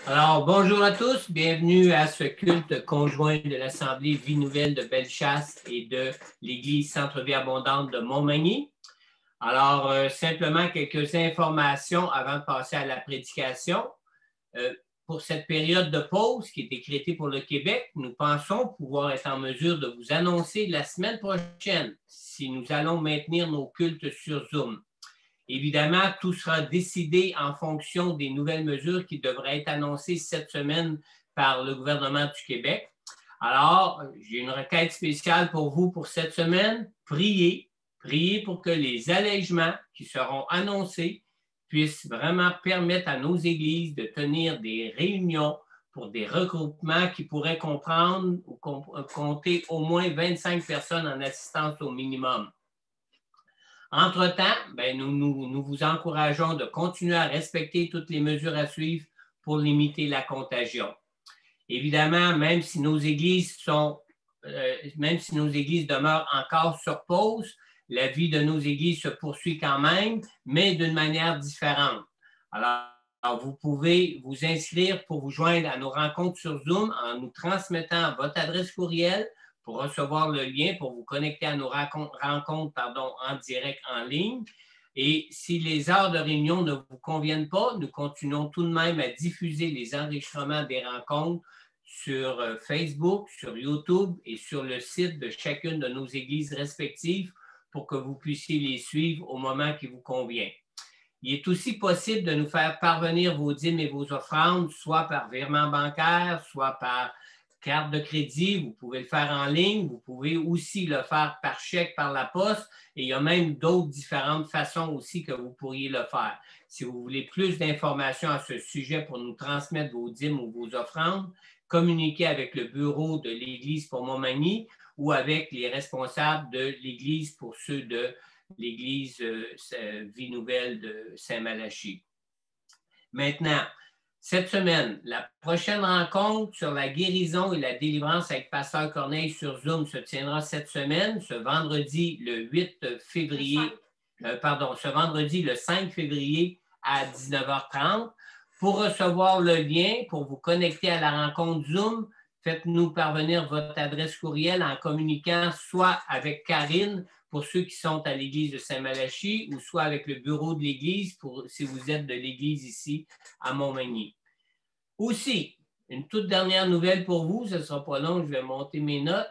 Alors, bonjour à tous, bienvenue à ce culte conjoint de l'Assemblée Vie Nouvelle de Bellechasse et de l'Église Centre-Vie Abondante de Montmagny. Alors, simplement quelques informations avant de passer à la prédication. Pour cette période de pause qui est décrétée pour le Québec, nous pensons pouvoir être en mesure de vous annoncer la semaine prochaine si nous allons maintenir nos cultes sur Zoom. Évidemment, tout sera décidé en fonction des nouvelles mesures qui devraient être annoncées cette semaine par le gouvernement du Québec. Alors, j'ai une requête spéciale pour vous pour cette semaine. Priez pour que les allègements qui seront annoncés puissent vraiment permettre à nos églises de tenir des réunions pour des regroupements qui pourraient comprendre ou compter au moins 25 personnes en assistance au minimum. Entre-temps, nous vous encourageons de continuer à respecter toutes les mesures à suivre pour limiter la contagion. Évidemment, même si nos églises demeurent encore sur pause, la vie de nos églises se poursuit quand même, mais d'une manière différente. Alors, vous pouvez vous inscrire pour vous joindre à nos rencontres sur Zoom en nous transmettant votre adresse courriel pour recevoir le lien pour vous connecter à nos rencontres en direct en ligne. Et si les heures de réunion ne vous conviennent pas, nous continuons tout de même à diffuser les enregistrements des rencontres sur Facebook, sur YouTube et sur le site de chacune de nos églises respectives pour que vous puissiez les suivre au moment qui vous convient. Il est aussi possible de nous faire parvenir vos dîmes et vos offrandes, soit par virement bancaire, soit par carte de crédit. Vous pouvez le faire en ligne. Vous pouvez aussi le faire par chèque, par la poste. Et il y a même d'autres différentes façons aussi que vous pourriez le faire. Si vous voulez plus d'informations à ce sujet pour nous transmettre vos dîmes ou vos offrandes, communiquez avec le bureau de l'Église pour Montmagny ou avec les responsables de l'Église pour ceux de l'Église Vie Nouvelle de Saint-Malachie. Maintenant, cette semaine, la prochaine rencontre sur la guérison et la délivrance avec Pasteur Corneille sur Zoom se tiendra cette semaine, ce vendredi le 5 février à 19h30. Pour recevoir le lien, pour vous connecter à la rencontre Zoom, faites-nous parvenir votre adresse courriel en communiquant soit avec Karine pour ceux qui sont à l'Église de Saint-Malachie ou soit avec le bureau de l'Église si vous êtes de l'Église ici à Montmagny. Aussi, une toute dernière nouvelle pour vous, ce ne sera pas long, je vais monter mes notes.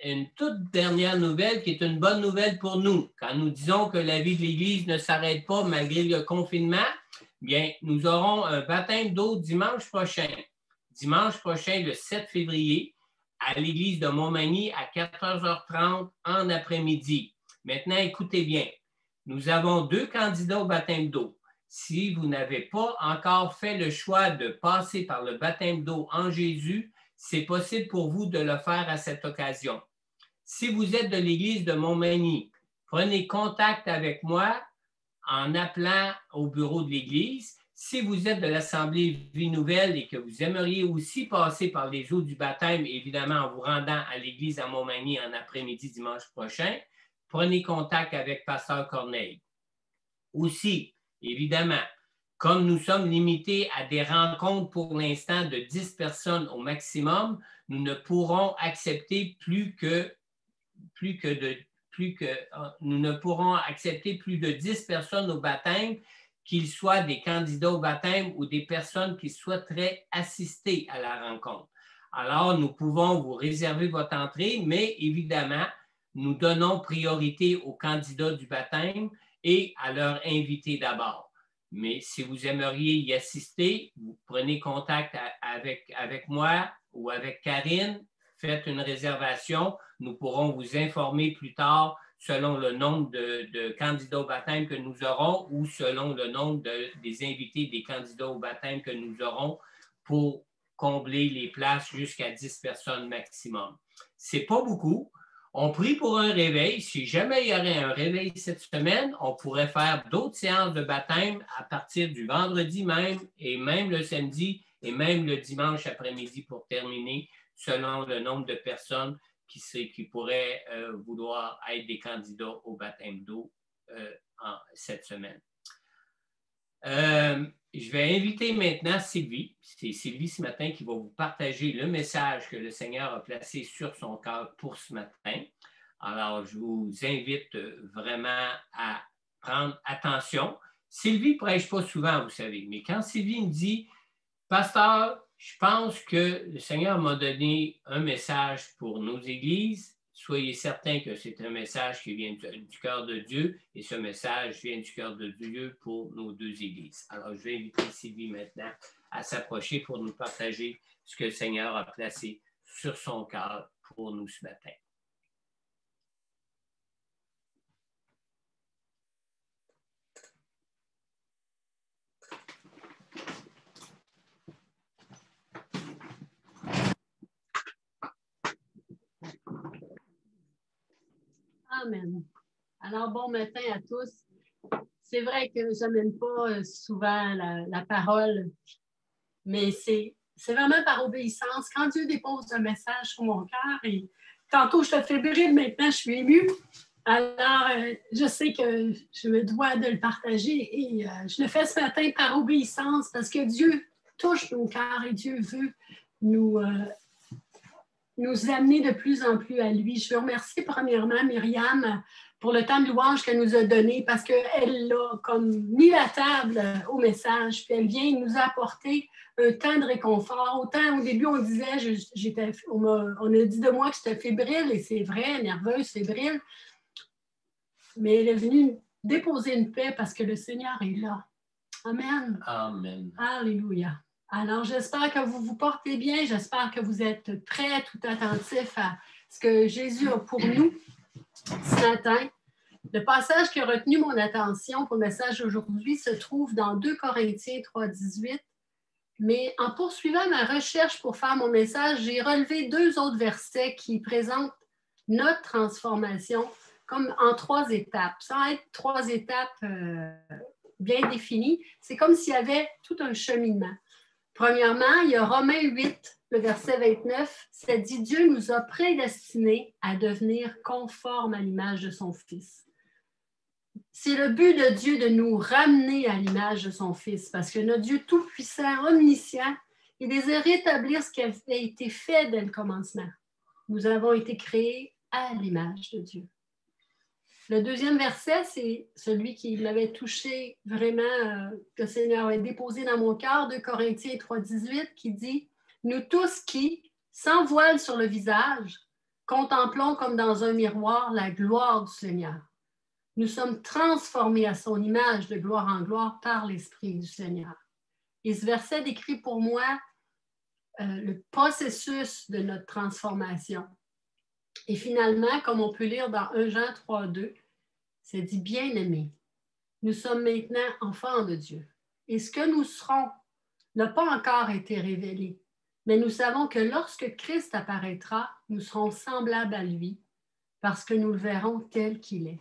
Une toute dernière nouvelle qui est une bonne nouvelle pour nous. Quand nous disons que la vie de l'Église ne s'arrête pas malgré le confinement, bien, nous aurons un baptême d'eau dimanche prochain. Dimanche prochain, le 7 février, à l'Église de Montmagny à 14h30 en après-midi. Maintenant, écoutez bien. Nous avons 2 candidats au baptême d'eau. Si vous n'avez pas encore fait le choix de passer par le baptême d'eau en Jésus, c'est possible pour vous de le faire à cette occasion. Si vous êtes de l'Église de Montmagny, prenez contact avec moi en appelant au bureau de l'Église. Si vous êtes de l'Assemblée Vie Nouvelle et que vous aimeriez aussi passer par les eaux du baptême, évidemment en vous rendant à l'Église à Montmagny en après-midi dimanche prochain, prenez contact avec Pasteur Corneille. Aussi, évidemment, comme nous sommes limités à des rencontres pour l'instant de 10 personnes au maximum, nous ne pourrons accepter plus de 10 personnes au baptême, qu'ils soient des candidats au baptême ou des personnes qui souhaiteraient assister à la rencontre. Alors, nous pouvons vous réserver votre entrée, mais évidemment, nous donnons priorité aux candidats du baptême et à leurs invités d'abord. Mais si vous aimeriez y assister, vous prenez contact avec moi ou avec Karine, faites une réservation. Nous pourrons vous informer plus tard selon le nombre de candidats au baptême que nous aurons ou selon le nombre des invités des candidats au baptême que nous aurons pour combler les places jusqu'à 10 personnes maximum. Ce n'est pas beaucoup. On prie pour un réveil. Si jamais il y aurait un réveil cette semaine, on pourrait faire d'autres séances de baptême à partir du vendredi même et même le samedi et même le dimanche après-midi pour terminer selon le nombre de personnes qui pourraient vouloir être des candidats au baptême d'eau cette semaine. je vais inviter maintenant Sylvie. C'est Sylvie ce matin qui va vous partager le message que le Seigneur a placé sur son cœur pour ce matin. Alors, je vous invite vraiment à prendre attention. Sylvie ne prêche pas souvent, vous savez, mais quand Sylvie me dit « Pasteur, je pense que le Seigneur m'a donné un message pour nos églises », soyez certains que c'est un message qui vient du cœur de Dieu et ce message vient du cœur de Dieu pour nos deux églises. Alors, je vais inviter Sylvie maintenant à s'approcher pour nous partager ce que le Seigneur a placé sur son cœur pour nous ce matin. Amen. Alors, bon matin à tous. C'est vrai que je n'aime pas souvent la parole, mais c'est vraiment par obéissance. Quand Dieu dépose un message sur mon cœur, et tantôt je te fais briller, maintenant je suis émue. Alors, je sais que je me dois de le partager et je le fais ce matin par obéissance parce que Dieu touche nos cœurs et Dieu veut nous amener de plus en plus à lui. Je veux remercier premièrement Myriam pour le temps de louange qu'elle nous a donné parce qu'elle a comme mis la table au message, puis elle vient nous apporter un temps de réconfort. Autant au début, on disait, on a dit de moi que j'étais fébrile, et c'est vrai, nerveuse, fébrile, mais elle est venue déposer une paix parce que le Seigneur est là. Amen. Amen. Alléluia. Alors, j'espère que vous vous portez bien. J'espère que vous êtes prêts, tout attentifs à ce que Jésus a pour nous ce matin. Le passage qui a retenu mon attention pour le message d'aujourd'hui se trouve dans 2 Corinthiens 3,18. Mais en poursuivant ma recherche pour faire mon message, j'ai relevé 2 autres versets qui présentent notre transformation comme en 3 étapes. Sans être 3 étapes bien définies, c'est comme s'il y avait tout un cheminement. Premièrement, il y a Romains 8, le verset 29, ça dit « Dieu nous a prédestinés à devenir conformes à l'image de son Fils ». C'est le but de Dieu de nous ramener à l'image de son Fils, parce que notre Dieu tout-puissant, omniscient, il désire rétablir ce qui avait été fait dès le commencement. Nous avons été créés à l'image de Dieu. Le deuxième verset, c'est celui qui m'avait touché vraiment, que le Seigneur avait déposé dans mon cœur, 2 Corinthiens 3,18, qui dit « Nous tous qui, sans voile sur le visage, contemplons comme dans un miroir la gloire du Seigneur. Nous sommes transformés à son image de gloire en gloire par l'Esprit du Seigneur. » Et ce verset décrit pour moi le processus de notre transformation. Et finalement, comme on peut lire dans 1 Jean 3,2, c'est dit « Bien-aimés, nous sommes maintenant enfants de Dieu. Et ce que nous serons n'a pas encore été révélé, mais nous savons que lorsque Christ apparaîtra, nous serons semblables à lui, parce que nous le verrons tel qu'il est. »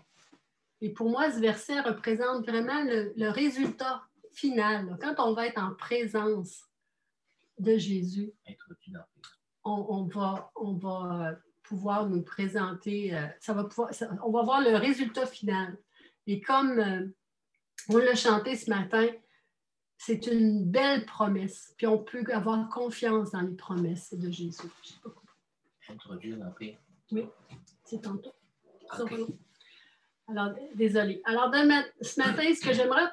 Et pour moi, ce verset représente vraiment le résultat final. Quand on va être en présence de Jésus, on va pouvoir nous présenter, on va voir le résultat final. Et comme on l'a chanté ce matin, c'est une belle promesse. Puis on peut avoir confiance dans les promesses de Jésus. Je sais pas quoi. Introduire la paix. Oui, c'est tantôt. Okay. Alors, désolée. Alors, ce matin, ce que j'aimerais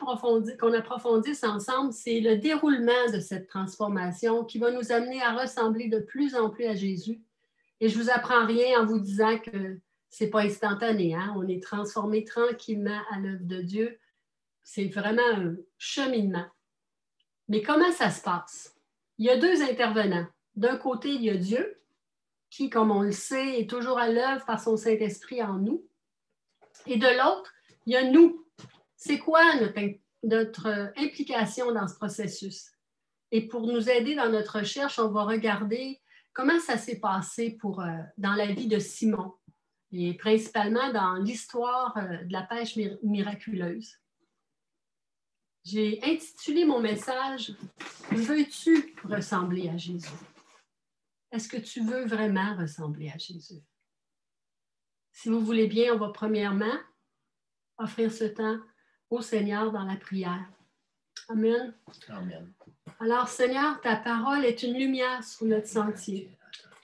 qu'on approfondisse ensemble, c'est le déroulement de cette transformation qui va nous amener à ressembler de plus en plus à Jésus. Et je ne vous apprends rien en vous disant que ce n'est pas instantané. Hein? On est transformé tranquillement à l'œuvre de Dieu. C'est vraiment un cheminement. Mais comment ça se passe? Il y a 2 intervenants. D'un côté, il y a Dieu, qui, comme on le sait, est toujours à l'œuvre par son Saint-Esprit en nous. Et de l'autre, il y a nous. C'est quoi notre implication dans ce processus? Et pour nous aider dans notre recherche, on va regarder comment ça s'est passé dans la vie de Simon, et principalement dans l'histoire de la pêche miraculeuse. J'ai intitulé mon message « Veux-tu ressembler à Jésus? » Est-ce que tu veux vraiment ressembler à Jésus? Si vous voulez bien, on va premièrement offrir ce temps au Seigneur dans la prière. Amen. Amen. Alors, Seigneur, ta parole est une lumière sur notre sentier.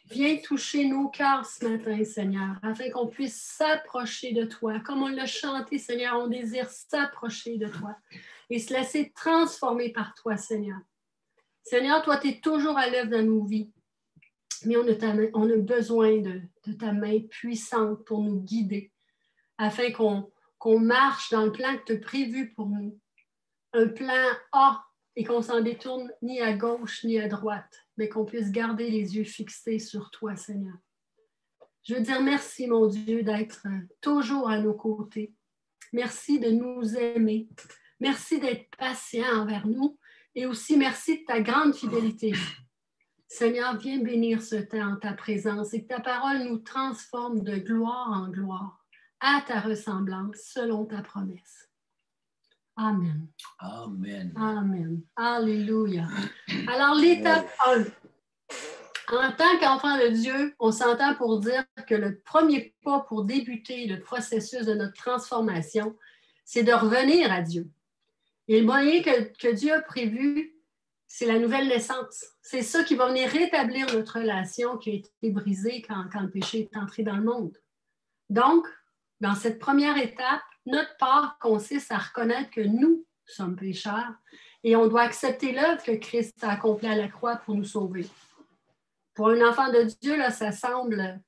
Viens toucher nos cœurs ce matin, Seigneur, afin qu'on puisse s'approcher de toi. Comme on l'a chanté, Seigneur, on désire s'approcher de toi et se laisser transformer par toi, Seigneur. Seigneur, toi, tu es toujours à l'œuvre dans nos vies, mais on a besoin de ta main puissante pour nous guider, afin qu'on marche dans le plan que tu as prévu pour nous. Un plan A, et qu'on ne s'en détourne ni à gauche ni à droite, mais qu'on puisse garder les yeux fixés sur toi, Seigneur. Je veux dire merci, mon Dieu, d'être toujours à nos côtés. Merci de nous aimer. Merci d'être patient envers nous et aussi merci de ta grande fidélité. Seigneur, viens bénir ce temps en ta présence et que ta parole nous transforme de gloire en gloire à ta ressemblance selon ta promesse. Amen. Amen. Amen. Alléluia. Alors, l'étape 1. En tant qu'enfant de Dieu, on s'entend pour dire que le premier pas pour débuter le processus de notre transformation, c'est de revenir à Dieu. Et le moyen que Dieu a prévu, c'est la nouvelle naissance. C'est ça qui va venir rétablir notre relation qui a été brisée quand le péché est entré dans le monde. Donc, dans cette première étape, notre part consiste à reconnaître que nous sommes pécheurs et on doit accepter l'œuvre que Christ a accomplie à la croix pour nous sauver. Pour un enfant de Dieu, là, ça semble,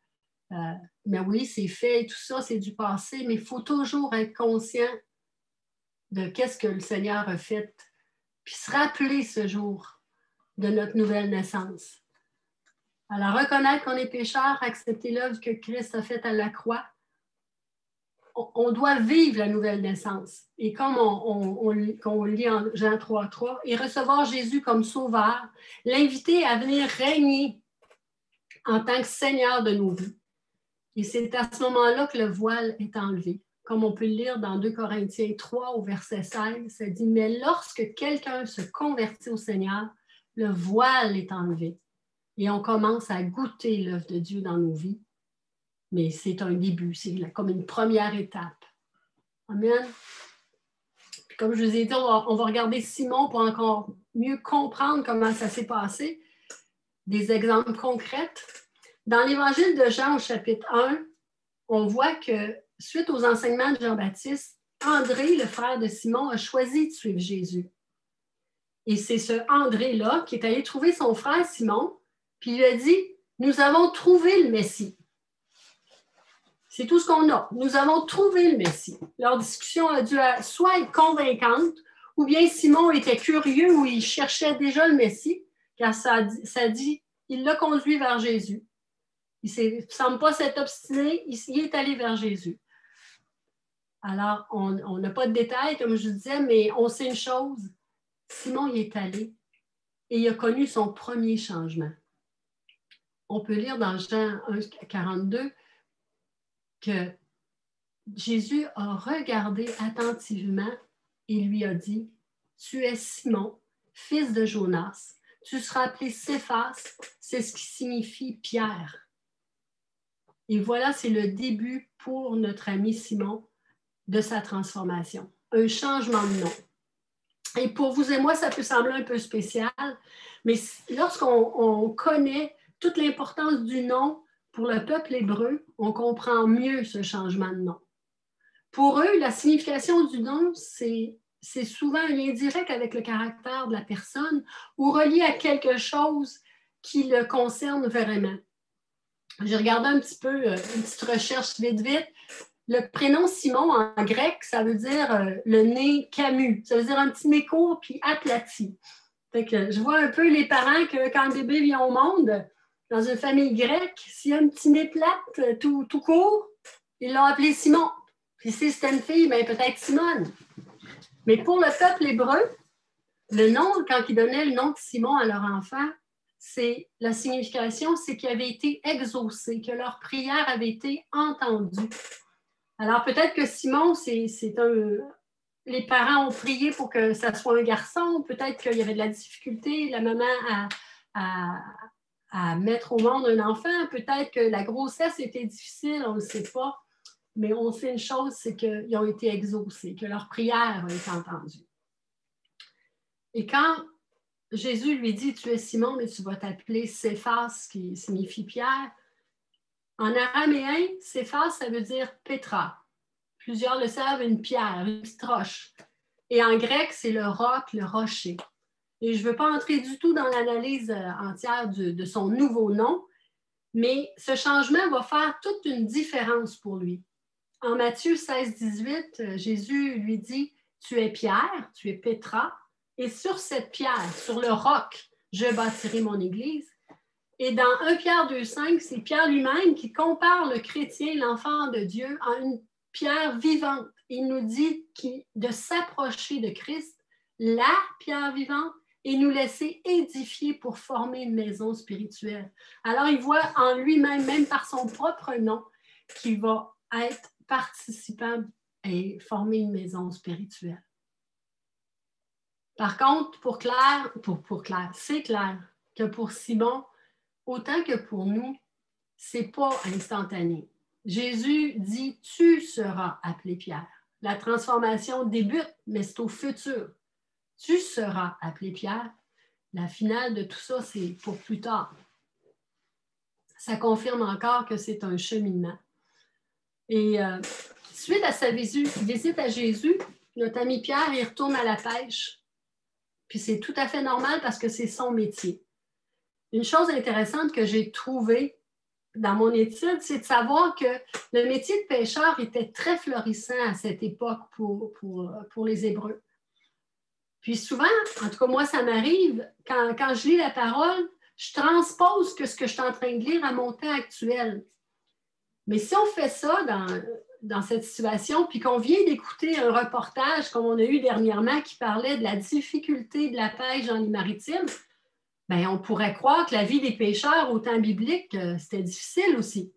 mais oui, c'est fait et tout ça, c'est du passé, mais il faut toujours être conscient de qu'est-ce que le Seigneur a fait, puis se rappeler ce jour de notre nouvelle naissance. Alors, reconnaître qu'on est pécheur, accepter l'œuvre que Christ a faite à la croix, on doit vivre la nouvelle naissance. Et comme on lit en Jean 3:3, et recevoir Jésus comme sauveur, l'inviter à venir régner en tant que Seigneur de nos vies. Et c'est à ce moment-là que le voile est enlevé. Comme on peut le lire dans 2 Corinthiens 3 au verset 16, ça dit « Mais lorsque quelqu'un se convertit au Seigneur, le voile est enlevé. Et on commence à goûter l'œuvre de Dieu dans nos vies. Mais c'est un début, c'est comme une première étape. Amen. Puis comme je vous ai dit, on va regarder Simon pour encore mieux comprendre comment ça s'est passé. Des exemples concrets. Dans l'Évangile de Jean, au chapitre 1, on voit que suite aux enseignements de Jean-Baptiste, André, le frère de Simon, a choisi de suivre Jésus. Et c'est ce André-là qui est allé trouver son frère Simon, puis il lui a dit « Nous avons trouvé le Messie. » C'est tout ce qu'on a. Nous avons trouvé le Messie. Leur discussion a dû soit être convaincante, ou bien Simon était curieux ou il cherchait déjà le Messie, car ça dit, il l'a conduit vers Jésus. Il ne semble pas s'être obstiné, il est allé vers Jésus. Alors, on n'a pas de détails, comme je disais, mais on sait une chose. Simon y est allé et il a connu son premier changement. On peut lire dans Jean 1,42 que Jésus a regardé attentivement et lui a dit « Tu es Simon, fils de Jonas. Tu seras appelé Céphas, c'est ce qui signifie Pierre. » Et voilà, c'est le début pour notre ami Simon de sa transformation. Un changement de nom. Et pour vous et moi, ça peut sembler un peu spécial, mais lorsqu'on connaît toute l'importance du nom pour le peuple hébreu, on comprend mieux ce changement de nom. Pour eux, la signification du nom, c'est souvent un lien direct avec le caractère de la personne ou relié à quelque chose qui le concerne vraiment. J'ai regardé un petit peu, une petite recherche vite. Le prénom Simon en grec, ça veut dire le nez camus. Ça veut dire un petit nez court puis aplati. Fait que je vois un peu les parents que quand le bébé vient au monde, dans une famille grecque, s'il y a un petit nez plate, tout court, ils l'ont appelé Simon. Puis si c'était une fille, bien peut-être Simone. Mais pour le peuple hébreu, le nom, quand ils donnaient le nom de Simon à leur enfant, la signification, c'est qu'ils avaient été exaucés, que leur prière avait été entendue. Alors peut-être que Simon, les parents ont prié pour que ça soit un garçon, peut-être qu'il y avait de la difficulté, la maman à mettre au monde un enfant, peut-être que la grossesse était difficile, on ne sait pas, mais on sait une chose, c'est qu'ils ont été exaucés, que leur prière a été entendue. Et quand Jésus lui dit, tu es Simon, mais tu vas t'appeler Céphas, qui signifie Pierre, en araméen, Céphas, ça veut dire Pétra. Plusieurs le savent, une pierre, une petite roche. Et en grec, c'est le roc, le rocher. Et je ne veux pas entrer du tout dans l'analyse entière de son nouveau nom, mais ce changement va faire toute une différence pour lui. En Matthieu 16, 18, Jésus lui dit, tu es Pierre, tu es Pétra, et sur cette pierre, sur le roc, je bâtirai mon église. Et dans 1 Pierre 2, 5, c'est Pierre lui-même qui compare le chrétien, l'enfant de Dieu, en une pierre vivante. Il nous dit de s'approcher de Christ, la pierre vivante, et nous laisser édifier pour former une maison spirituelle. Alors, il voit en lui-même, même par son propre nom, qu'il va être participant et former une maison spirituelle. Par contre, pour Claire, c'est clair que pour Simon, autant que pour nous, ce n'est pas instantané. Jésus dit, tu seras appelé Pierre. La transformation débute, mais c'est au futur. Tu seras appelé Pierre. La finale de tout ça, c'est pour plus tard. Ça confirme encore que c'est un cheminement. Et suite à sa visite à Jésus, notre ami Pierre, il retourne à la pêche. Puis c'est tout à fait normal parce que c'est son métier. Une chose intéressante que j'ai trouvée dans mon étude, c'est de savoir que le métier de pêcheur était très florissant à cette époque pour les Hébreux. Puis souvent, en tout cas moi, ça m'arrive, quand je lis la parole, je transpose ce que je suis en train de lire à mon temps actuel. Mais si on fait ça dans cette situation, puis qu'on vient d'écouter un reportage comme on a eu dernièrement qui parlait de la difficulté de la pêche dans les maritimes, bien, on pourrait croire que la vie des pêcheurs au temps biblique, c'était difficile aussi.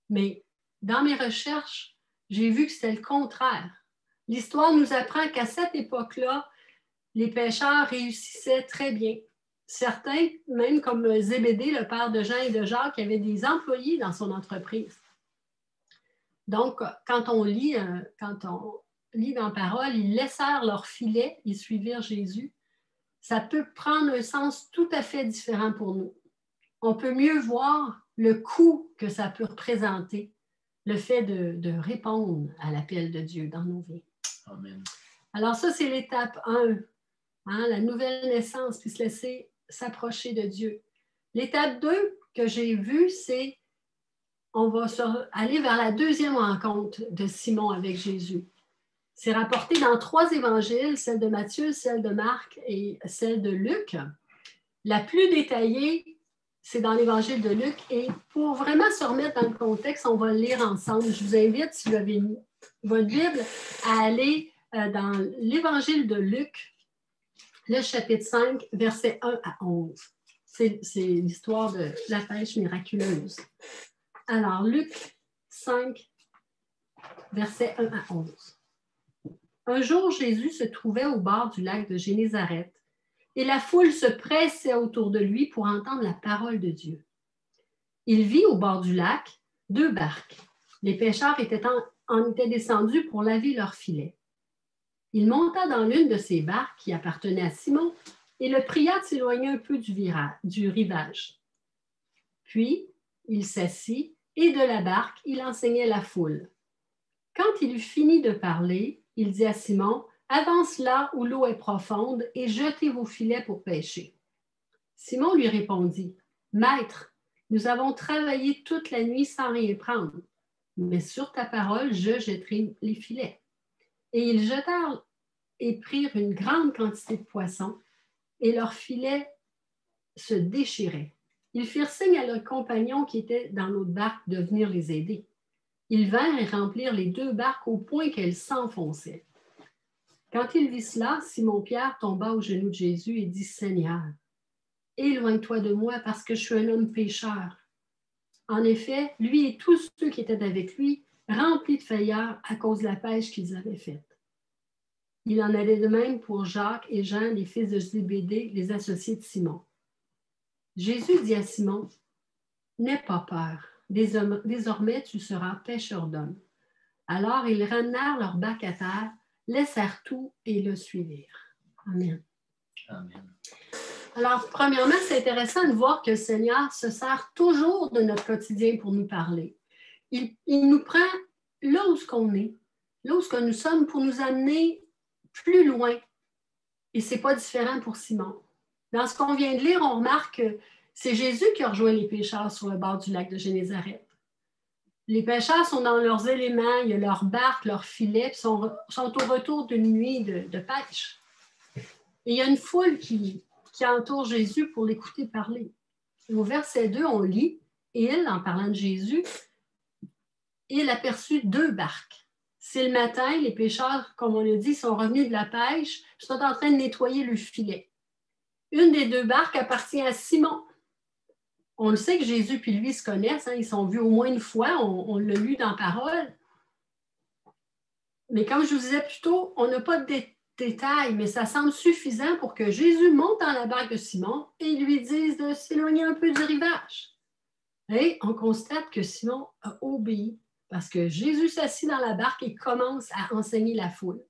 Mais dans mes recherches, j'ai vu que c'était le contraire. L'histoire nous apprend qu'à cette époque-là, les pêcheurs réussissaient très bien. Certains, même comme Zébédée, le père de Jean et de Jacques, avaient des employés dans son entreprise. Donc, quand on lit dans la parole, ils laissèrent leur filet, ils suivirent Jésus. Ça peut prendre un sens tout à fait différent pour nous. On peut mieux voir le coût que ça peut représenter, le fait de répondre à l'appel de Dieu dans nos vies. Amen. Alors ça, c'est l'étape 1, la nouvelle naissance, puis se laisser s'approcher de Dieu. L'étape 2 que j'ai vue, c'est on va aller vers la deuxième rencontre de Simon avec Jésus. C'est rapporté dans 3 évangiles, celle de Matthieu, celle de Marc et celle de Luc. La plus détaillée, c'est dans l'évangile de Luc. Et pour vraiment se remettre dans le contexte, on va le lire ensemble. Je vous invite, si vous avez votre Bible, à aller dans l'évangile de Luc, le chapitre 5, versets 1 à 11. C'est l'histoire de la pêche miraculeuse. Alors, Luc 5, versets 1 à 11. Un jour, Jésus se trouvait au bord du lac de Génézareth et la foule se pressait autour de lui pour entendre la parole de Dieu. Il vit au bord du lac 2 barques. Les pêcheurs en étaient descendus pour laver leurs filets. Il monta dans l'une de ces barques qui appartenait à Simon et le pria de s'éloigner un peu du rivage. Puis, il s'assit et de la barque, il enseignait la foule. Quand il eut fini de parler, il dit à Simon, « Avance là où l'eau est profonde et jetez vos filets pour pêcher. » Simon lui répondit, « Maître, nous avons travaillé toute la nuit sans rien prendre, mais sur ta parole, je jetterai les filets. » Et ils jetèrent et prirent une grande quantité de poissons, et leurs filets se déchiraient. Ils firent signe à leurs compagnons qui étaient dans l'autre barque de venir les aider. Ils vinrent et remplirent les 2 barques au point qu'elles s'enfonçaient. Quand il vit cela, Simon-Pierre tomba aux genoux de Jésus et dit, « Seigneur, éloigne-toi de moi parce que je suis un homme pécheur. » En effet, lui et tous ceux qui étaient avec lui, remplis de frayeur à cause de la pêche qu'ils avaient faite. Il en allait de même pour Jacques et Jean, les fils de Zébédée, les associés de Simon. Jésus dit à Simon, « N'aie pas peur. Désormais, tu seras pêcheur d'hommes. » Alors, ils ramenèrent leur barque à terre, laissèrent tout et le suivirent. Amen. Amen. Alors, premièrement, c'est intéressant de voir que le Seigneur se sert toujours de notre quotidien pour nous parler. Il nous prend là où on est, là où nous sommes, pour nous amener plus loin. Et ce n'est pas différent pour Simon. Dans ce qu'on vient de lire, on remarque que c'est Jésus qui a rejoint les pêcheurs sur le bord du lac de Génézareth. Les pêcheurs sont dans leurs éléments, il y a leur barque, leur filet, puis sont au retour d'une nuit de pêche. Et il y a une foule qui entoure Jésus pour l'écouter parler. Et au verset 2, on lit, « Il, en parlant de Jésus, il aperçut 2 barques. C'est le matin, les pêcheurs, comme on l'a dit, sont revenus de la pêche, sont en train de nettoyer le filet. Une des 2 barques appartient à Simon. » On le sait que Jésus et lui se connaissent, hein, ils sont vus au moins une fois, on l'a lu dans la parole. Mais comme je vous disais plus tôt, on n'a pas de détails, mais ça semble suffisant pour que Jésus monte dans la barque de Simon et lui dise de s'éloigner un peu du rivage. Et on constate que Simon a obéi parce que Jésus s'assit dans la barque et commence à enseigner la foule.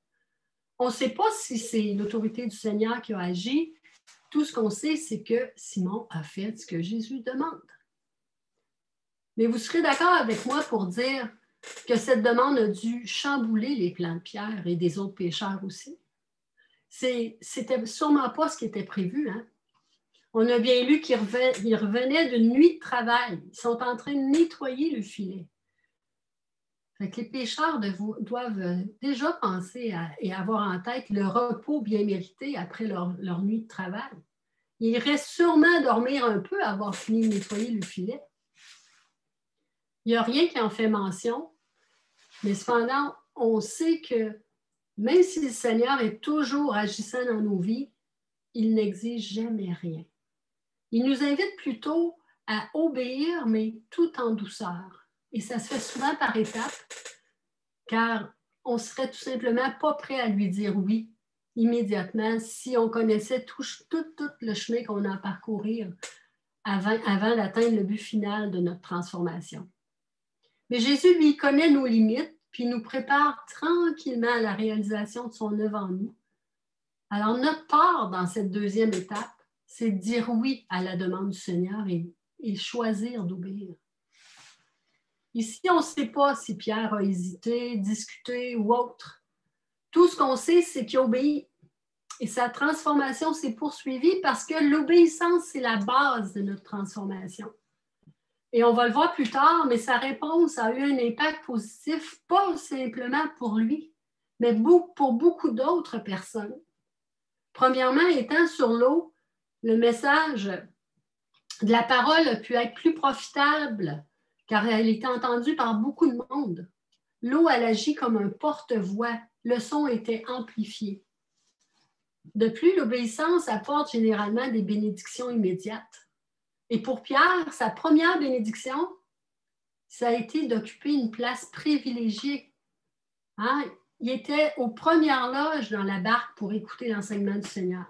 On ne sait pas si c'est l'autorité du Seigneur qui a agi. Tout ce qu'on sait, c'est que Simon a fait ce que Jésus demande. Mais vous serez d'accord avec moi pour dire que cette demande a dû chambouler les plans de Pierre et des autres pécheurs aussi. C'était sûrement pas ce qui était prévu. Hein? On a bien lu qu'ils revenaient d'une nuit de travail. Ils sont en train de nettoyer le filet. Fait que les pécheurs doivent déjà penser et avoir en tête le repos bien mérité après leur nuit de travail. Ils restent sûrement à dormir un peu à avoir fini de nettoyer le filet. Il n'y a rien qui en fait mention, mais cependant, on sait que même si le Seigneur est toujours agissant dans nos vies, il n'exige jamais rien. Il nous invite plutôt à obéir, mais tout en douceur. Et ça se fait souvent par étapes, car on ne serait tout simplement pas prêt à lui dire oui immédiatement si on connaissait tout le chemin qu'on a à parcourir avant d'atteindre le but final de notre transformation. Mais Jésus, lui, connaît nos limites, puis nous prépare tranquillement à la réalisation de son œuvre en nous. Alors, notre part dans cette 2e étape, c'est de dire oui à la demande du Seigneur et choisir d'obéir. Ici, on ne sait pas si Pierre a hésité, discuté ou autre. Tout ce qu'on sait, c'est qu'il obéit. Et sa transformation s'est poursuivie parce que l'obéissance, c'est la base de notre transformation. Et on va le voir plus tard, mais sa réponse a eu un impact positif, pas simplement pour lui, mais pour beaucoup d'autres personnes. Premièrement, étant sur l'eau, le message de la parole a pu être plus profitable car elle était entendue par beaucoup de monde. L'eau, elle agit comme un porte-voix. Le son était amplifié. De plus, l'obéissance apporte généralement des bénédictions immédiates. Et pour Pierre, sa première bénédiction, ça a été d'occuper une place privilégiée. Hein? Il était aux premières loges dans la barque pour écouter l'enseignement du Seigneur.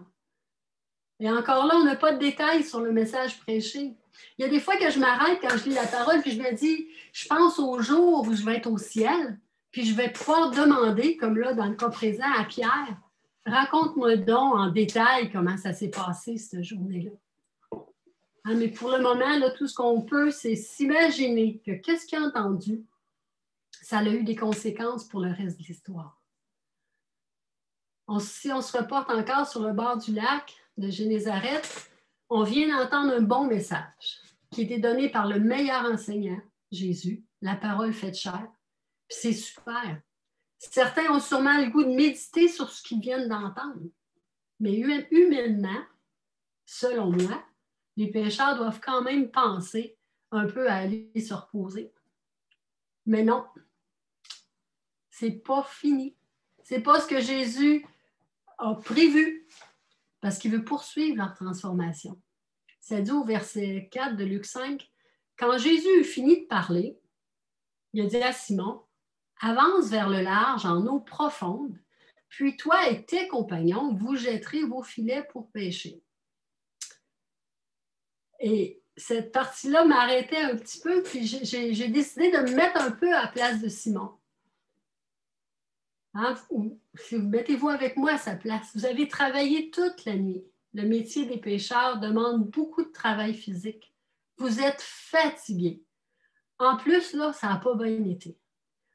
Et encore là, on n'a pas de détails sur le message prêché. Il y a des fois que je m'arrête quand je lis la parole, puis je me dis, je pense au jour où je vais être au ciel, puis je vais pouvoir demander, comme là, dans le cas présent, à Pierre, raconte-moi donc en détail comment ça s'est passé cette journée-là. Hein, mais pour le moment, là, tout ce qu'on peut, c'est s'imaginer que qu'est-ce qu'il a entendu, ça a eu des conséquences pour le reste de l'histoire. Si on se reporte encore sur le bord du lac de Génézareth, on vient d'entendre un bon message qui était donné par le meilleur enseignant, Jésus, la parole faite chair. Puis c'est super. Certains ont sûrement le goût de méditer sur ce qu'ils viennent d'entendre. Mais humainement, selon moi, les pécheurs doivent quand même penser un peu à aller se reposer. Mais non, c'est pas fini. C'est pas ce que Jésus a prévu parce qu'il veut poursuivre leur transformation. Ça dit au verset 4 de Luc 5, « Quand Jésus eut fini de parler, il a dit à Simon, « Avance vers le large en eau profonde, puis toi et tes compagnons, vous jetterez vos filets pour pêcher. » Et cette partie-là m'arrêtait un petit peu, puis j'ai décidé de me mettre un peu à la place de Simon. Hein? Si vous mettez-vous avec moi à sa place, vous avez travaillé toute la nuit. Le métier des pêcheurs demande beaucoup de travail physique. Vous êtes fatigué. En plus, là, ça n'a pas bien été.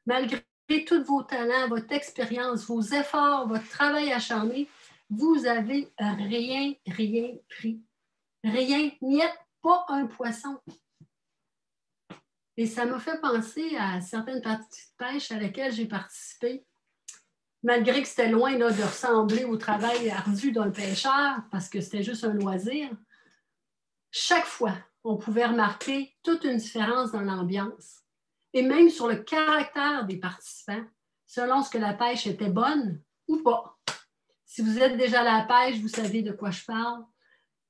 Malgré tous vos talents, votre expérience, vos efforts, votre travail acharné, vous avez rien pris. Rien, niet, pas un poisson. Et ça m'a fait penser à certaines parties de pêche à lesquelles j'ai participé. Malgré que c'était loin là, de ressembler au travail ardu d'un pêcheur, parce que c'était juste un loisir, chaque fois, on pouvait remarquer toute une différence dans l'ambiance et même sur le caractère des participants, selon ce que la pêche était bonne ou pas. Si vous êtes déjà à la pêche, vous savez de quoi je parle.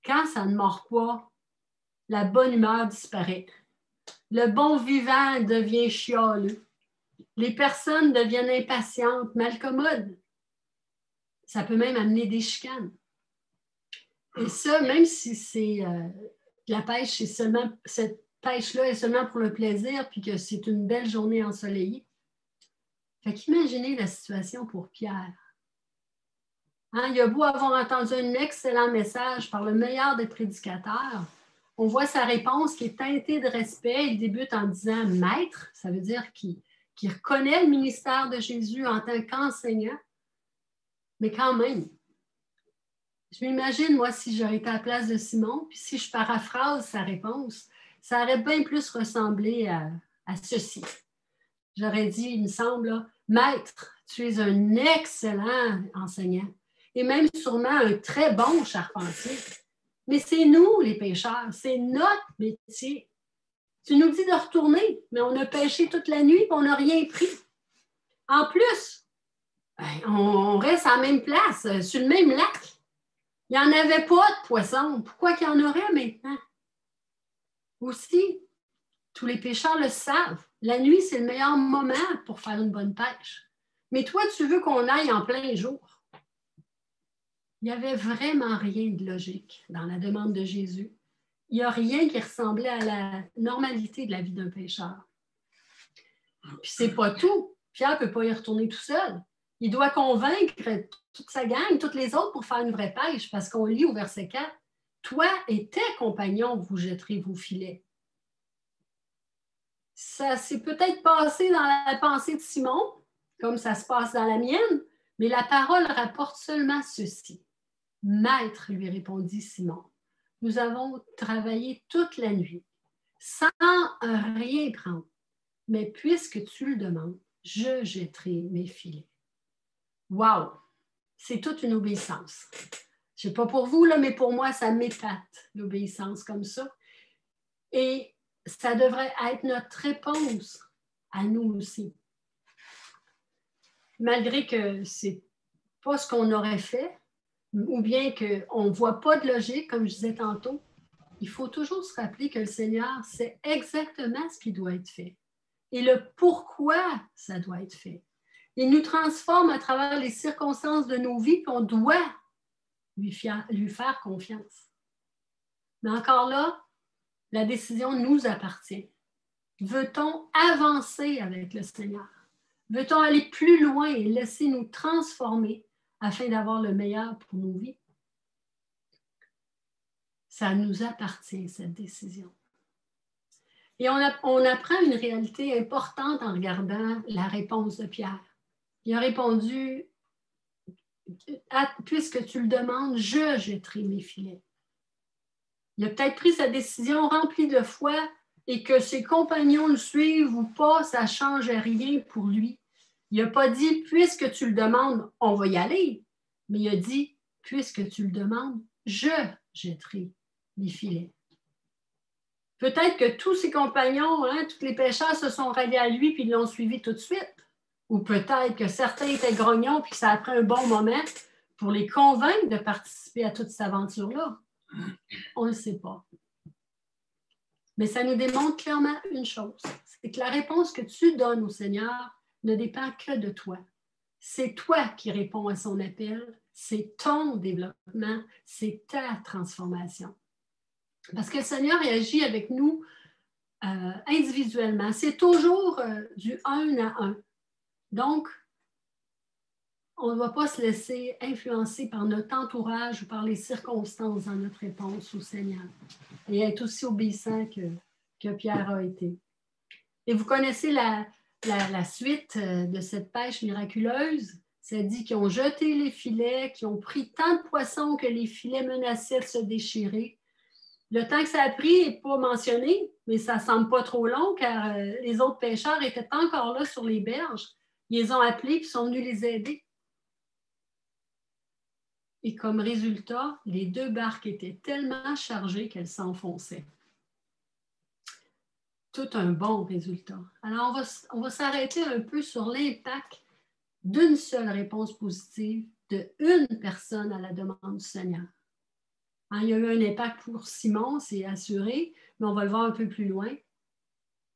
Quand ça ne mord pas, la bonne humeur disparaît. Le bon vivant devient chialeux. Les personnes deviennent impatientes, malcommodes. Ça peut même amener des chicanes. Et ça, même si c'est la pêche, cette pêche-là est seulement pour le plaisir, puis que c'est une belle journée ensoleillée. Fait qu'imaginez la situation pour Pierre. Hein, il a beau avoir entendu un excellent message par le meilleur des prédicateurs, on voit sa réponse qui est teintée de respect. Il débute en disant « Maître », ça veut dire qu'il reconnaît le ministère de Jésus en tant qu'enseignant, mais quand même, je m'imagine, moi, si j'aurais été à la place de Simon, puis si je paraphrase sa réponse, ça aurait bien plus ressemblé à ceci. J'aurais dit, il me semble, là, « Maître, tu es un excellent enseignant et même sûrement un très bon charpentier. Mais c'est nous, les pêcheurs, c'est notre métier. Tu nous dis de retourner, mais on a pêché toute la nuit et on n'a rien pris. En plus, on reste à la même place, sur le même lac. Il n'y en avait pas de poissons. Pourquoi qu'il y en aurait maintenant? Aussi, tous les pêcheurs le savent. La nuit, c'est le meilleur moment pour faire une bonne pêche. Mais toi, tu veux qu'on aille en plein jour. Il n'y avait vraiment rien de logique dans la demande de Jésus. Il n'y a rien qui ressemblait à la normalité de la vie d'un pêcheur. Puis c'est pas tout. Pierre ne peut pas y retourner tout seul. Il doit convaincre toute sa gang, toutes les autres pour faire une vraie pêche, parce qu'on lit au verset 4, « Toi et tes compagnons, vous jetterez vos filets. » Ça s'est peut-être passé dans la pensée de Simon, comme ça se passe dans la mienne, mais la parole rapporte seulement ceci. « Maître, lui répondit Simon, nous avons travaillé toute la nuit, sans rien prendre, mais puisque tu le demandes, je jetterai mes filets. » Wow! C'est toute une obéissance. Je ne sais pas pour vous, là, mais pour moi, ça m'épate, l'obéissance comme ça. Et ça devrait être notre réponse à nous aussi. Malgré que ce n'est pas ce qu'on aurait fait, ou bien qu'on ne voit pas de logique, comme je disais tantôt, il faut toujours se rappeler que le Seigneur sait exactement ce qui doit être fait et le pourquoi ça doit être fait. Il nous transforme à travers les circonstances de nos vies, puis on doit lui faire confiance. Mais encore là, la décision nous appartient. Veut-on avancer avec le Seigneur? Veut-on aller plus loin et laisser nous transformer afin d'avoir le meilleur pour nos vies? Ça nous appartient, cette décision. Et on apprend une réalité importante en regardant la réponse de Pierre. Il a répondu, « Puisque tu le demandes, je jetterai mes filets. » Il a peut-être pris sa décision remplie de foi et que ses compagnons le suivent ou pas, ça ne change rien pour lui. Il n'a pas dit, puisque tu le demandes, on va y aller. Mais il a dit, puisque tu le demandes, je jetterai les filets. Peut-être que tous ses compagnons, tous les pêcheurs se sont ralliés à lui et ils l'ont suivi tout de suite. Ou peut-être que certains étaient grognons et que ça a pris un bon moment pour les convaincre de participer à toute cette aventure-là. On ne le sait pas. Mais ça nous démontre clairement une chose, c'est que la réponse que tu donnes au Seigneur ne dépend que de toi. C'est toi qui réponds à son appel, c'est ton développement, c'est ta transformation. Parce que le Seigneur agit avec nous individuellement. C'est toujours du 1 à 1. Donc, on ne doit pas se laisser influencer par notre entourage ou par les circonstances dans notre réponse au Seigneur et être aussi obéissant que Pierre a été. Et vous connaissez la suite de cette pêche miraculeuse. Ça dit qu'ils ont jeté les filets, qu'ils ont pris tant de poissons que les filets menaçaient de se déchirer. Le temps que ça a pris n'est pas mentionné, mais ça ne semble pas trop long car les autres pêcheurs étaient encore là sur les berges. Ils les ont appelés et sont venus les aider. Et comme résultat, les 2 barques étaient tellement chargées qu'elles s'enfonçaient. Tout un bon résultat. Alors, on va s'arrêter un peu sur l'impact d'une seule réponse positive de une personne à la demande du Seigneur. Hein, il y a eu un impact pour Simon, c'est assuré, mais on va le voir un peu plus loin.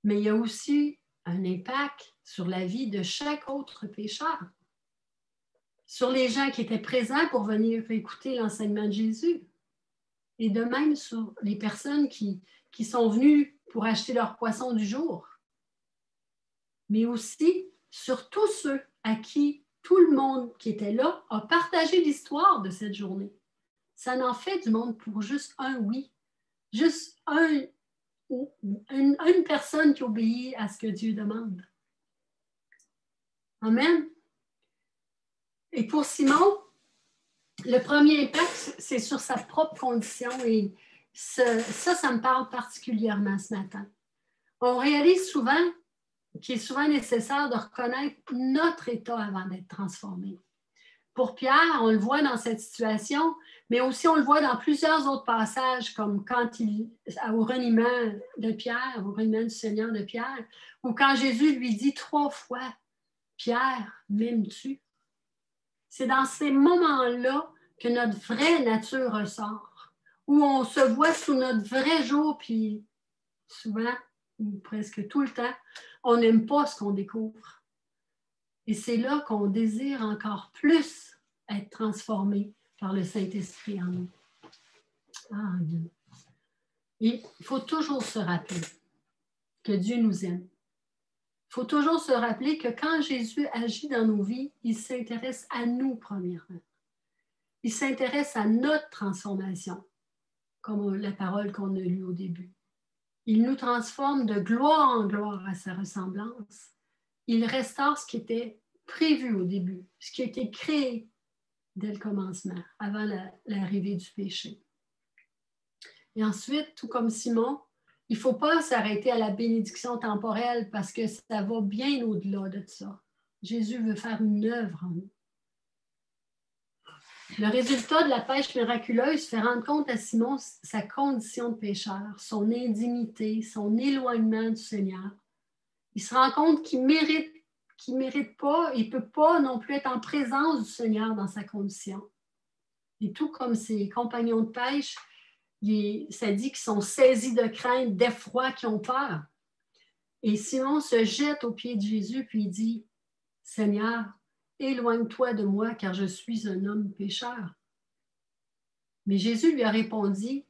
Mais il y a aussi un impact sur la vie de chaque autre pécheur, sur les gens qui étaient présents pour venir écouter l'enseignement de Jésus, et de même sur les personnes qui sont venues pour acheter leur poisson du jour, mais aussi sur tous ceux à qui tout le monde qui était là a partagé l'histoire de cette journée. Ça n'en fait du monde pour juste un oui, juste une personne qui obéit à ce que Dieu demande. Amen. Et pour Simon, le premier impact, c'est sur sa propre condition et ça me parle particulièrement ce matin. On réalise souvent qu'il est souvent nécessaire de reconnaître notre état avant d'être transformé. Pour Pierre, on le voit dans cette situation, mais aussi on le voit dans plusieurs autres passages, comme quand au reniement de Pierre, au reniement du Seigneur de Pierre, ou quand Jésus lui dit 3 fois, « Pierre, m'aimes-tu? » C'est dans ces moments-là que notre vraie nature ressort, où on se voit sous notre vrai jour, puis souvent, ou presque tout le temps, on n'aime pas ce qu'on découvre. Et c'est là qu'on désire encore plus être transformé par le Saint-Esprit en nous. Amen. Et il faut toujours se rappeler que Dieu nous aime. Il faut toujours se rappeler que quand Jésus agit dans nos vies, il s'intéresse à nous premièrement. Il s'intéresse à notre transformation, comme la parole qu'on a lue au début. Il nous transforme de gloire en gloire à sa ressemblance. Il restaure ce qui était prévu au début, ce qui a été créé dès le commencement, avant l'arrivée du péché. Et ensuite, tout comme Simon, il ne faut pas s'arrêter à la bénédiction temporelle parce que ça va bien au-delà de ça. Jésus veut faire une œuvre en nous. Le résultat de la pêche miraculeuse fait rendre compte à Simon sa condition de pécheur, son indignité, son éloignement du Seigneur. Il se rend compte qu'il mérite pas, il ne peut pas non plus être en présence du Seigneur dans sa condition. Et tout comme ses compagnons de pêche, ça dit qu'ils sont saisis de crainte, d'effroi, qu'ils ont peur. Et Simon se jette aux pieds de Jésus puis il dit, « Seigneur, éloigne-toi de moi car je suis un homme pécheur. » Mais Jésus lui a répondu,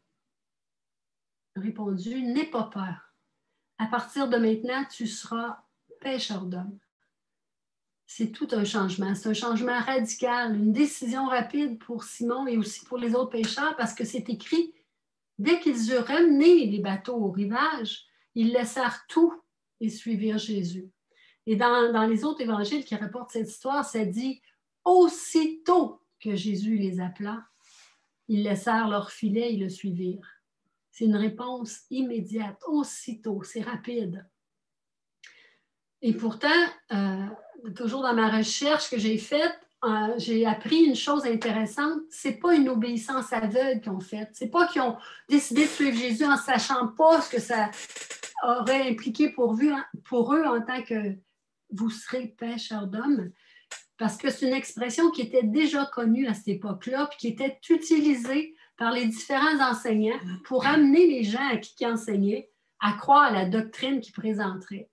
« N'aie pas peur. À partir de maintenant, tu seras pêcheur d'hommes. » C'est tout un changement. C'est un changement radical, une décision rapide pour Simon et aussi pour les autres pêcheurs parce que c'est écrit, dès qu'ils eurent ramené les bateaux au rivage, ils laissèrent tout et suivirent Jésus. Et dans les autres évangiles qui rapportent cette histoire, ça dit « Aussitôt que Jésus les appela, ils laissèrent leur filet et le suivirent. » C'est une réponse immédiate, aussitôt, c'est rapide. Et pourtant, toujours dans ma recherche que j'ai faite, j'ai appris une chose intéressante. Ce n'est pas une obéissance aveugle qu'ils ont faite. Ce n'est pas qu'ils ont décidé de suivre Jésus en ne sachant pas ce que ça aurait impliqué pour eux en tant que vous serez pêcheurs d'hommes. Parce que c'est une expression qui était déjà connue à cette époque-là, puis qui était utilisée par les différents enseignants pour amener les gens à qui enseignaient à croire à la doctrine qu'ils présenteraient.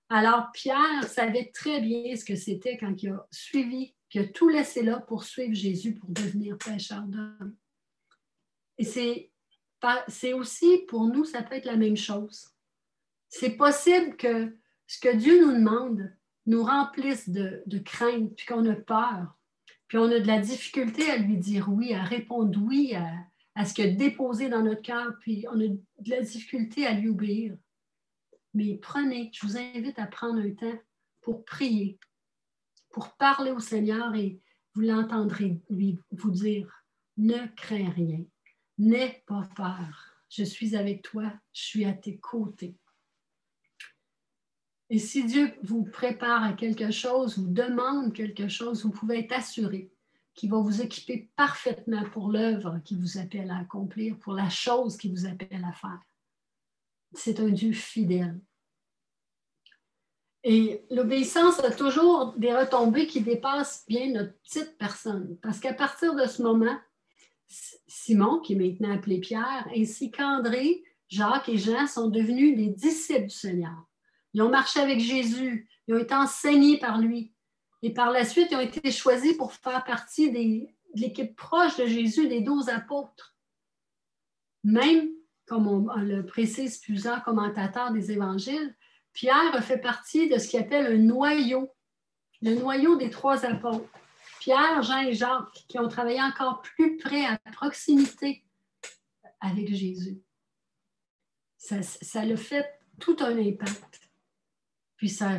Alors, Pierre savait très bien ce que c'était quand il a suivi, qu'il a tout laissé là pour suivre Jésus, pour devenir pêcheur d'hommes. Et c'est aussi, pour nous, ça peut être la même chose. C'est possible que ce que Dieu nous demande nous remplisse de crainte, puis qu'on a peur, puis on a de la difficulté à lui dire oui, à répondre oui à ce qu'il a déposé dans notre cœur, puis on a de la difficulté à lui obéir. Mais prenez, je vous invite à prendre un temps pour prier, pour parler au Seigneur et vous l'entendrez lui vous dire, ne crains rien, n'aie pas peur, je suis avec toi, je suis à tes côtés. Et si Dieu vous prépare à quelque chose, vous demande quelque chose, vous pouvez être assuré qu'il va vous équiper parfaitement pour l'œuvre qui vous appelle à accomplir, pour la chose qui vous appelle à faire. C'est un Dieu fidèle. Et l'obéissance a toujours des retombées qui dépassent bien notre petite personne. Parce qu'à partir de ce moment, Simon, qui est maintenant appelé Pierre, ainsi qu'André, Jacques et Jean sont devenus des disciples du Seigneur. Ils ont marché avec Jésus, ils ont été enseignés par lui. Et par la suite, ils ont été choisis pour faire partie de l'équipe proche de Jésus, des 12 apôtres. Même, comme on le précise plusieurs commentateurs des évangiles, Pierre a fait partie de ce qu'il appelle un noyau, le noyau des 3 apôtres. Pierre, Jean et Jacques, qui ont travaillé encore plus près, à proximité avec Jésus. Ça a fait tout un impact. Puis sa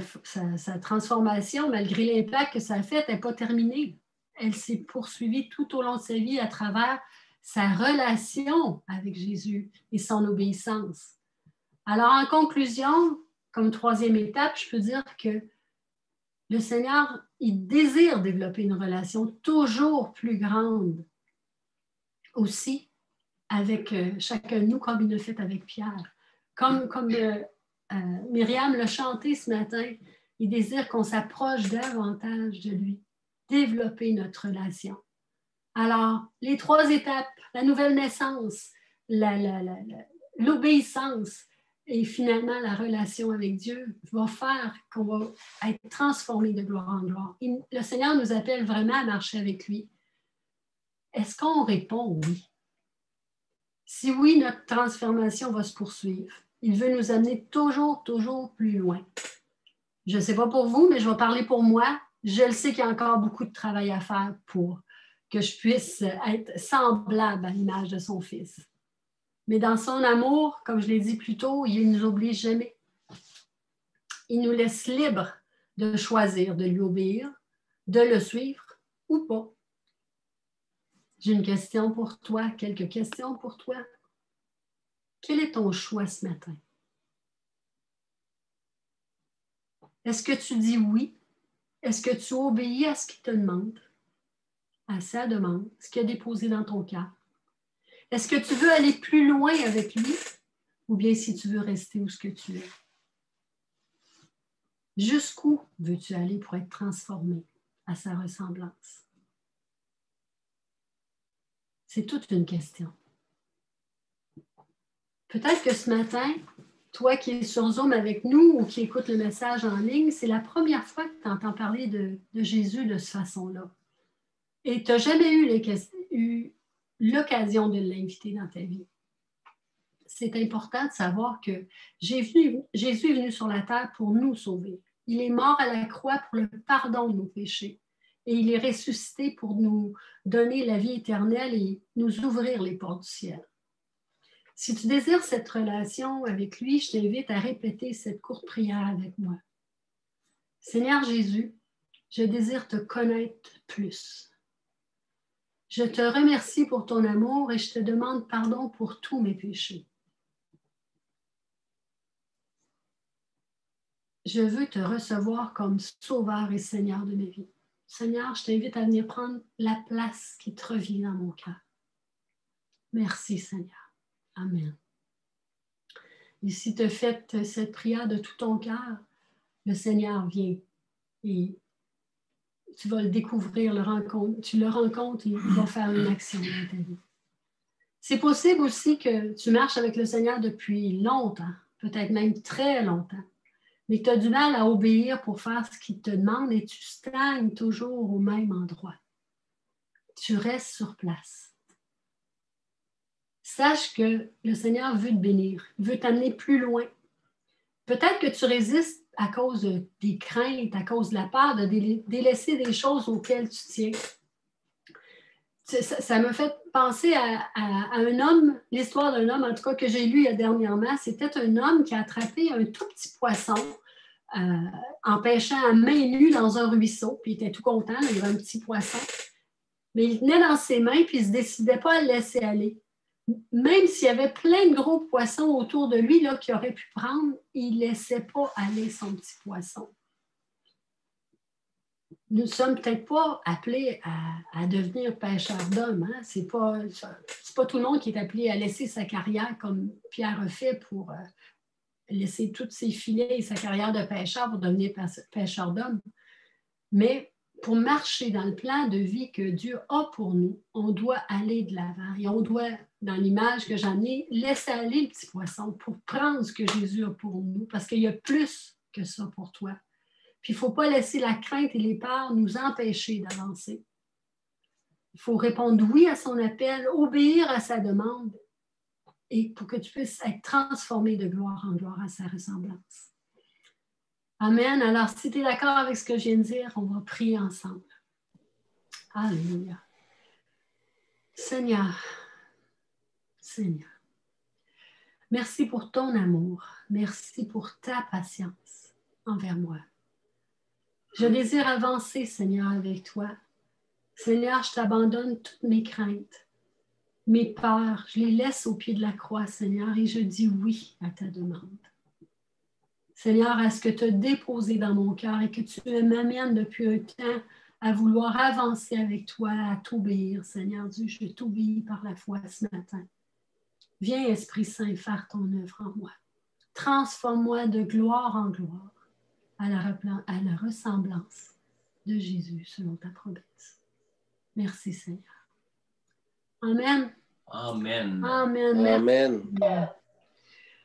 transformation, malgré l'impact que ça a fait, n'est pas terminée. Elle s'est poursuivie tout au long de sa vie à travers sa relation avec Jésus et son obéissance. Alors, en conclusion, comme 3e étape, je peux dire que le Seigneur, il désire développer une relation toujours plus grande aussi avec chacun de nous, comme il l'a fait avec Pierre. Comme Myriam l'a chanté ce matin, il désire qu'on s'approche davantage de lui, développer notre relation. Alors, les 3 étapes, la nouvelle naissance, l'obéissance et finalement la relation avec Dieu va faire qu'on va être transformé de gloire en gloire. Le Seigneur nous appelle vraiment à marcher avec lui. Est-ce qu'on répond oui? Si oui, notre transformation va se poursuivre. Il veut nous amener toujours, toujours plus loin. Je ne sais pas pour vous, mais je vais parler pour moi. Je le sais qu'il y a encore beaucoup de travail à faire pour que je puisse être semblable à l'image de son Fils. Mais dans son amour, comme je l'ai dit plus tôt, il ne nous oblige jamais. Il nous laisse libres de choisir de lui obéir, de le suivre ou pas. J'ai une question pour toi, quelques questions pour toi. Quel est ton choix ce matin? Est-ce que tu dis oui? Est-ce que tu obéis à ce qu'il te demande? À sa demande, ce qu'il a déposé dans ton cœur? Est-ce que tu veux aller plus loin avec lui? Ou bien si tu veux rester où ce que tu es? Jusqu'où veux-tu aller pour être transformé à sa ressemblance? C'est toute une question. Peut-être que ce matin, toi qui es sur Zoom avec nous ou qui écoute le message en ligne, c'est la première fois que tu entends parler de Jésus de cette façon-là. Et tu n'as jamais eu l'occasion de l'inviter dans ta vie. C'est important de savoir que Jésus est venu sur la terre pour nous sauver. Il est mort à la croix pour le pardon de nos péchés. Et il est ressuscité pour nous donner la vie éternelle et nous ouvrir les portes du ciel. Si tu désires cette relation avec lui, je t'invite à répéter cette courte prière avec moi. Seigneur Jésus, je désire te connaître plus. Je te remercie pour ton amour et je te demande pardon pour tous mes péchés. Je veux te recevoir comme Sauveur et Seigneur de ma vie. Seigneur, je t'invite à venir prendre la place qui te revient dans mon cœur. Merci, Seigneur. Amen. Et si tu as fait cette prière de tout ton cœur, le Seigneur vient et tu vas le découvrir, tu le rencontres et il va faire une action dans ta vie. C'est possible aussi que tu marches avec le Seigneur depuis longtemps, peut-être même très longtemps, mais que tu as du mal à obéir pour faire ce qu'il te demande et tu stagnes toujours au même endroit. Tu restes sur place. Sache que le Seigneur veut te bénir, il veut t'amener plus loin. Peut-être que tu résistes à cause des craintes, à cause de la peur de délaisser des choses auxquelles tu tiens. ça me fait penser à un homme, l'histoire d'un homme, en tout cas, que j'ai lu dernièrement. C'était un homme qui a attrapé un tout petit poisson en pêchant à main nue dans un ruisseau. Puis il était tout content, là, il y avait un petit poisson. Mais il tenait dans ses mains, puis il ne se décidait pas à le laisser aller. Même s'il y avait plein de gros poissons autour de lui là, qu'il aurait pu prendre, il ne laissait pas aller son petit poisson. Nous ne sommes peut-être pas appelés à devenir pêcheurs d'hommes. Hein? C'est pas tout le monde qui est appelé à laisser sa carrière comme Pierre a fait pour laisser tous ses filets et sa carrière de pêcheur pour devenir pêcheur d'hommes. Mais pour marcher dans le plan de vie que Dieu a pour nous, on doit aller de l'avant. Et on doit, dans l'image que j'en ai, laisser aller le petit poisson pour prendre ce que Jésus a pour nous, parce qu'il y a plus que ça pour toi. Puis il ne faut pas laisser la crainte et les peurs nous empêcher d'avancer. Il faut répondre oui à son appel, obéir à sa demande, et pour que tu puisses être transformé de gloire en gloire à sa ressemblance. Amen. Alors, si tu es d'accord avec ce que je viens de dire, on va prier ensemble. Alléluia. Seigneur, merci pour ton amour. Merci pour ta patience envers moi. Je désire avancer, Seigneur, avec toi. Seigneur, je t'abandonne toutes mes craintes, mes peurs. Je les laisse au pied de la croix, Seigneur, et je dis oui à ta demande. Seigneur, à ce que tu as déposé dans mon cœur et que tu m'amènes depuis un temps à vouloir avancer avec toi, à t'obéir, Seigneur Dieu, je t'obéis par la foi ce matin. Viens, Esprit Saint, faire ton œuvre en moi. Transforme-moi de gloire en gloire à la ressemblance de Jésus selon ta promesse. Merci, Seigneur. Amen. Amen. Amen. Amen.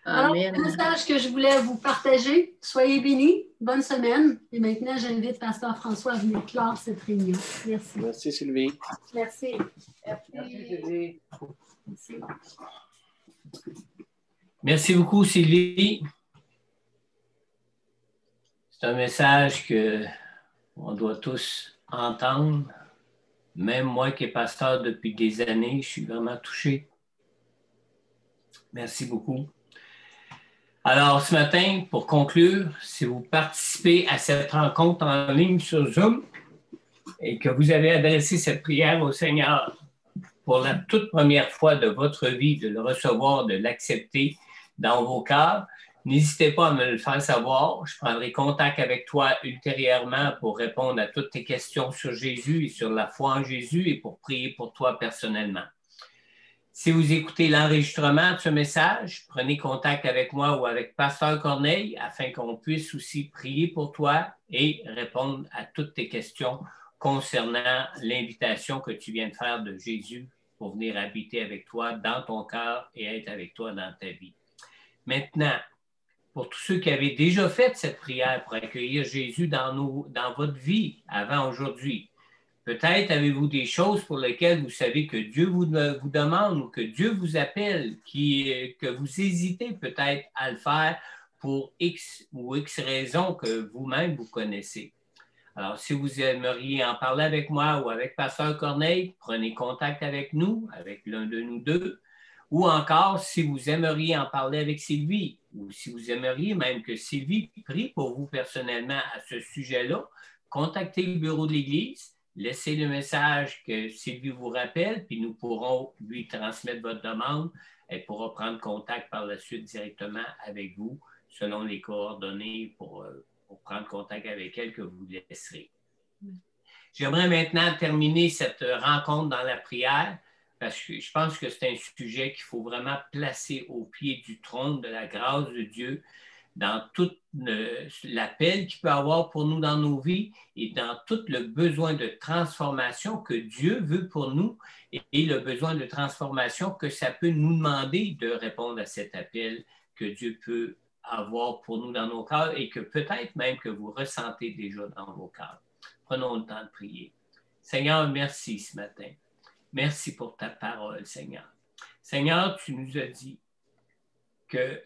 Alors, le message que je voulais vous partager, soyez bénis, bonne semaine. Et maintenant, j'invite Pasteur François à venir clore cette réunion. Merci. Merci, Sylvie. Merci. Merci, Sylvie. Merci. Merci beaucoup, Sylvie. C'est un message qu'on doit tous entendre. Même moi qui est pasteur depuis des années, je suis vraiment touché. Merci beaucoup. Alors, ce matin, pour conclure, si vous participez à cette rencontre en ligne sur Zoom et que vous avez adressé cette prière au Seigneur pour la toute première fois de votre vie, de le recevoir, de l'accepter dans vos cœurs, n'hésitez pas à me le faire savoir. Je prendrai contact avec toi ultérieurement pour répondre à toutes tes questions sur Jésus et sur la foi en Jésus et pour prier pour toi personnellement. Si vous écoutez l'enregistrement de ce message, prenez contact avec moi ou avec Pasteur Corneille afin qu'on puisse aussi prier pour toi et répondre à toutes tes questions concernant l'invitation que tu viens de faire de Jésus pour venir habiter avec toi dans ton cœur et être avec toi dans ta vie. Maintenant, pour tous ceux qui avaient déjà fait cette prière pour accueillir Jésus dans votre vie avant aujourd'hui, peut-être avez-vous des choses pour lesquelles vous savez que Dieu vous demande ou que Dieu vous appelle, que vous hésitez peut-être à le faire pour X ou X raisons que vous-même vous connaissez. Alors, si vous aimeriez en parler avec moi ou avec Pasteur Corneille, prenez contact avec nous, avec l'un de nous deux. Ou encore, si vous aimeriez en parler avec Sylvie, ou si vous aimeriez même que Sylvie prie pour vous personnellement à ce sujet-là, contactez le bureau de l'Église. Laissez le message que Sylvie vous rappelle, puis nous pourrons lui transmettre votre demande. Elle pourra prendre contact par la suite directement avec vous, selon les coordonnées pour prendre contact avec elle que vous laisserez. J'aimerais maintenant terminer cette rencontre dans la prière, parce que je pense que c'est un sujet qu'il faut vraiment placer au pied du trône de la grâce de Dieu, dans tout l'appel qu'il peut avoir pour nous dans nos vies et dans tout le besoin de transformation que Dieu veut pour nous et le besoin de transformation que ça peut nous demander de répondre à cet appel que Dieu peut avoir pour nous dans nos cœurs et que peut-être même que vous ressentez déjà dans vos cœurs. Prenons le temps de prier. Seigneur, merci ce matin. Merci pour ta parole, Seigneur. Seigneur, tu nous as dit que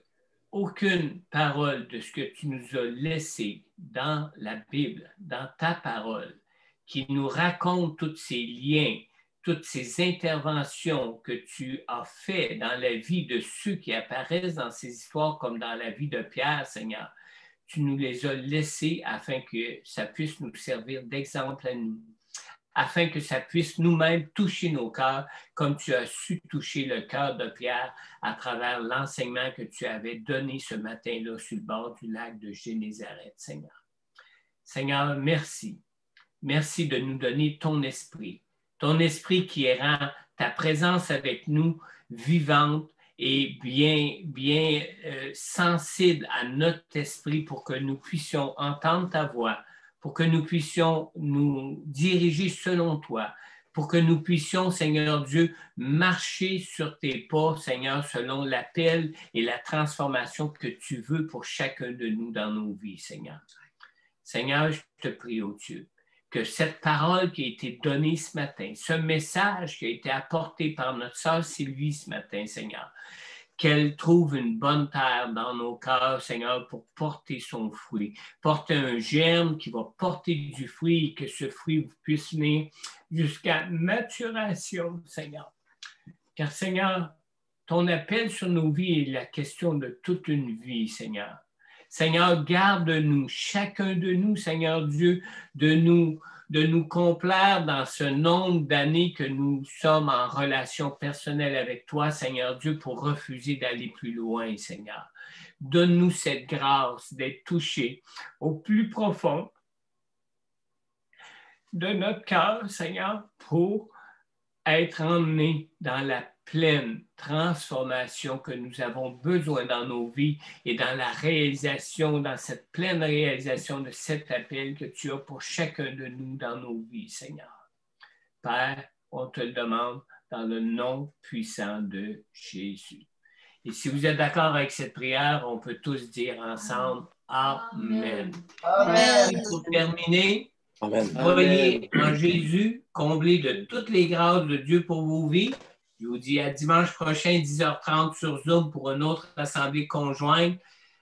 aucune parole de ce que tu nous as laissé dans la Bible, dans ta parole, qui nous raconte tous ces liens, toutes ces interventions que tu as faites dans la vie de ceux qui apparaissent dans ces histoires, comme dans la vie de Pierre, Seigneur, tu nous les as laissées afin que ça puisse nous servir d'exemple à nous, afin que ça puisse nous-mêmes toucher nos cœurs, comme tu as su toucher le cœur de Pierre à travers l'enseignement que tu avais donné ce matin-là sur le bord du lac de Génézareth, Seigneur. Seigneur, merci. Merci de nous donner ton esprit qui rend ta présence avec nous vivante et bien sensible à notre esprit pour que nous puissions entendre ta voix, pour que nous puissions nous diriger selon toi, pour que nous puissions, Seigneur Dieu, marcher sur tes pas, Seigneur, selon l'appel et la transformation que tu veux pour chacun de nous dans nos vies, Seigneur. Seigneur, je te prie, oh Dieu, que cette parole qui a été donnée ce matin, ce message qui a été apporté par notre sœur Sylvie ce matin, Seigneur, qu'elle trouve une bonne terre dans nos cœurs, Seigneur, pour porter son fruit, porter un germe qui va porter du fruit et que ce fruit puisse venir jusqu'à maturation, Seigneur. Car, Seigneur, ton appel sur nos vies est la question de toute une vie, Seigneur. Seigneur, garde-nous, chacun de nous, Seigneur Dieu, de nous complaire dans ce nombre d'années que nous sommes en relation personnelle avec toi, Seigneur Dieu, pour refuser d'aller plus loin, Seigneur. Donne-nous cette grâce d'être touchés au plus profond de notre cœur, Seigneur, pour être emmenés dans la pleine transformation que nous avons besoin dans nos vies et dans la réalisation, dans cette pleine réalisation de cet appel que tu as pour chacun de nous dans nos vies, Seigneur. Père, on te le demande dans le nom puissant de Jésus. Et si vous êtes d'accord avec cette prière, on peut tous dire ensemble Amen. Amen. Pour terminer, Amen. voyez en Jésus, comblé de toutes les grâces de Dieu pour vos vies. Je vous dis à dimanche prochain, 10h30 sur Zoom pour une autre assemblée conjointe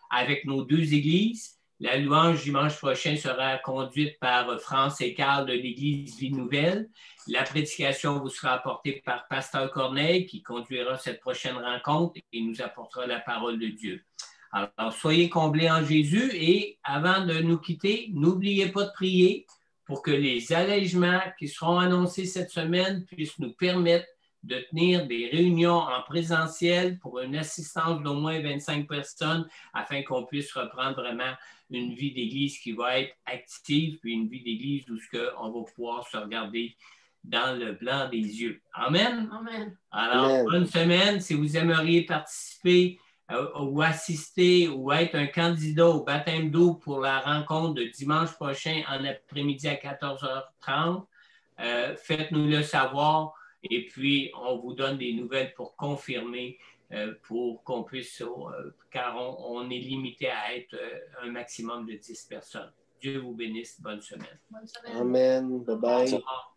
avec nos deux églises. La louange dimanche prochain sera conduite par France et Carl de l'Église Vie Nouvelle. La prédication vous sera apportée par Pasteur Corneille qui conduira cette prochaine rencontre et nous apportera la parole de Dieu. Alors, soyez comblés en Jésus et avant de nous quitter, n'oubliez pas de prier pour que les allègements qui seront annoncés cette semaine puissent nous permettre de tenir des réunions en présentiel pour une assistance d'au moins 25 personnes afin qu'on puisse reprendre vraiment une vie d'église qui va être active, puis une vie d'église où on va pouvoir se regarder dans le blanc des yeux. Amen? Amen. Alors, Amen. bonne semaine. Si vous aimeriez participer ou assister ou être un candidat au baptême d'eau pour la rencontre de dimanche prochain en après-midi à 14h30, faites-nous le savoir. Et puis, on vous donne des nouvelles pour confirmer, pour qu'on puisse, car on est limité à être un maximum de 10 personnes. Dieu vous bénisse. Bonne semaine. Bonne semaine. Amen. Bye-bye. Au revoir.